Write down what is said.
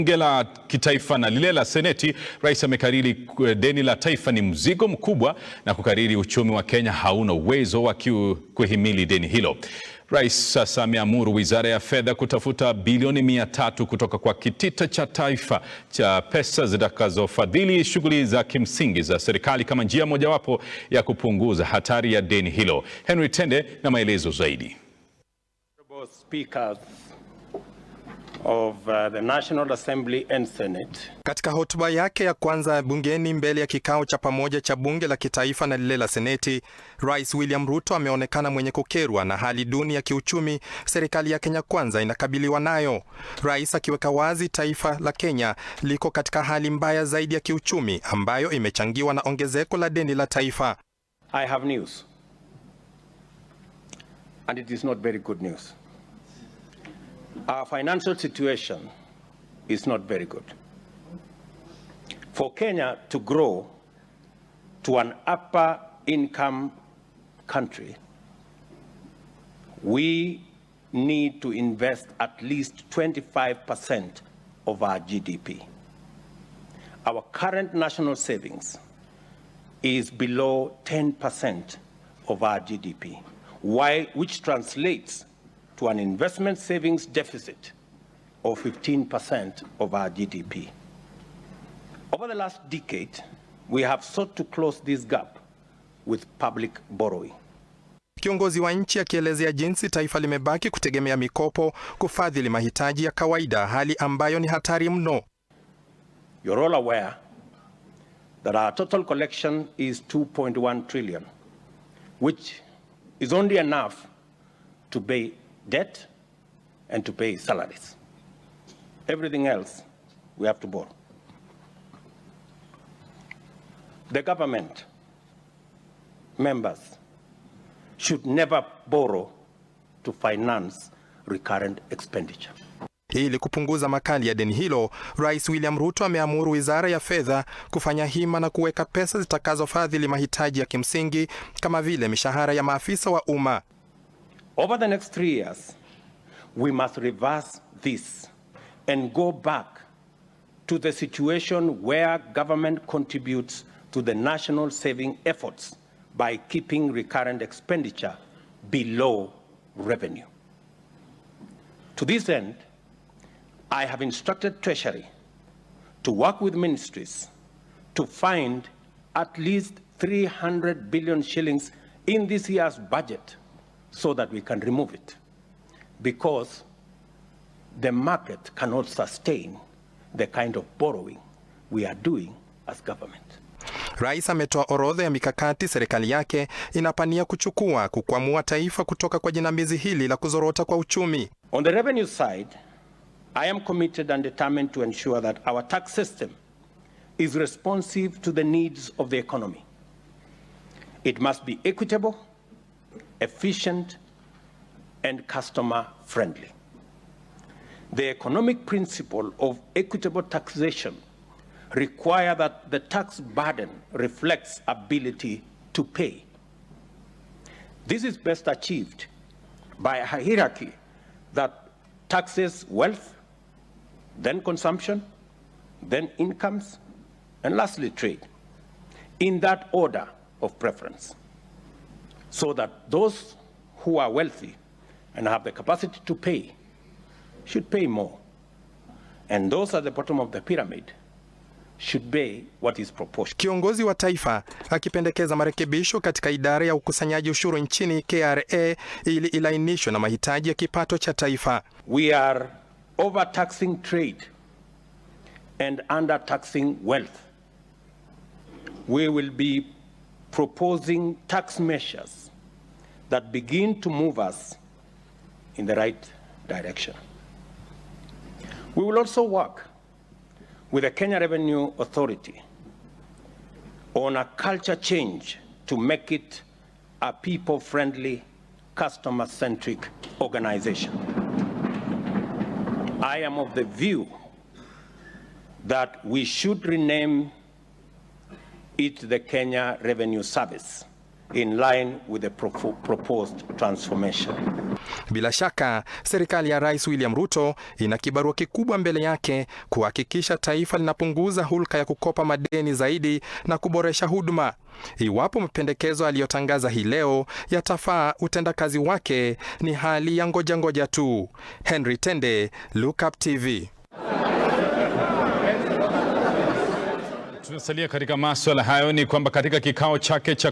bunge la kitaifa na lile la seneti, rais amekariri deni la taifa ni mzigo mkubwa na kukariri uchumi wa Kenya hauna uwezo wa kuhimili deni hilo. Rais sasa ameamuru wizara ya fedha kutafuta bilioni 300 kutoka kwa kitita cha taifa cha pesa zitakazofadhili shughuli za kimsingi za serikali kama njia mojawapo ya kupunguza hatari ya deni hilo. Henry Tende na maelezo zaidi. Of the National Assembly and Senate. Katika hotuba yake ya kwanza bungeni mbele ya kikao cha pamoja cha bunge la kitaifa na lile la seneti, Rais William Ruto ameonekana mwenye kukerwa na hali duni ya kiuchumi serikali ya Kenya Kwanza inakabiliwa nayo. Rais akiweka wazi taifa la Kenya liko katika hali mbaya zaidi ya kiuchumi ambayo imechangiwa na ongezeko la deni la taifa. I have news. And it is not very good news. Our financial situation is not very good. For Kenya to grow to an upper income country, we need to invest at least 25% of our GDP. Our current national savings is below 10% of our GDP, which translates to an investment savings deficit of 15% of our GDP. Over the last decade, we have sought to close this gap with public borrowing. Kiongozi wa nchi akielezea jinsi taifa limebaki kutegemea mikopo kufadhili mahitaji ya kawaida, hali ambayo ni hatari mno. You're all aware that our total collection is 2.1 trillion, which is only enough to pay debt and to pay salaries. Everything else we have to borrow. The government members should never borrow to finance recurrent expenditure. Ili kupunguza makali ya deni hilo, Rais William Ruto ameamuru wizara ya fedha kufanya hima na kuweka pesa zitakazofadhili mahitaji ya kimsingi kama vile mishahara ya maafisa wa umma. Over the next 3 years, we must reverse this and go back to the situation where government contributes to the national saving efforts by keeping recurrent expenditure below revenue. To this end, I have instructed Treasury to work with ministries to find at least 300 billion shillings in this year's budget so that we can remove it, because the market cannot sustain the kind of borrowing we are doing as government. Rais ametoa orodha ya mikakati serikali yake inapania kuchukua kukwamua taifa kutoka kwa jinamizi hili la kuzorota kwa uchumi. On the revenue side, I am committed and determined to ensure that our tax system is responsive to the needs of the economy. It must be equitable, efficient, and customer-friendly. The economic principle of equitable taxation requires that the tax burden reflects ability to pay. This is best achieved by a hierarchy that taxes wealth, then consumption, then incomes, and lastly trade, in that order of preference, so that those who are wealthy and have the capacity to pay should pay more, and those at the bottom of the pyramid should pay what is proportionate. Kiongozi wa taifa akipendekeza marekebisho katika idara ya ukusanyaji ushuru nchini KRA ili ilainishwe na mahitaji ya kipato cha taifa. We are overtaxing trade and undertaxing wealth. We will be proposing tax measures that begin to move us in the right direction. We will also work with the Kenya Revenue Authority on a culture change to make it a people-friendly, customer-centric organization. I am of the view that we should rename it the Kenya Revenue Service in line with the proposed transformation. Bila shaka, serikali ya Rais William Ruto ina kibarua kikubwa mbele yake kuhakikisha taifa linapunguza hulka ya kukopa madeni zaidi na kuboresha huduma. Iwapo mapendekezo aliyotangaza hii leo yatafaa utendakazi wake, ni hali ya ngoja tu. Henry Tende, Look Up TV. Tunasalia katika masuala hayo, ni kwamba katika kikao chake cha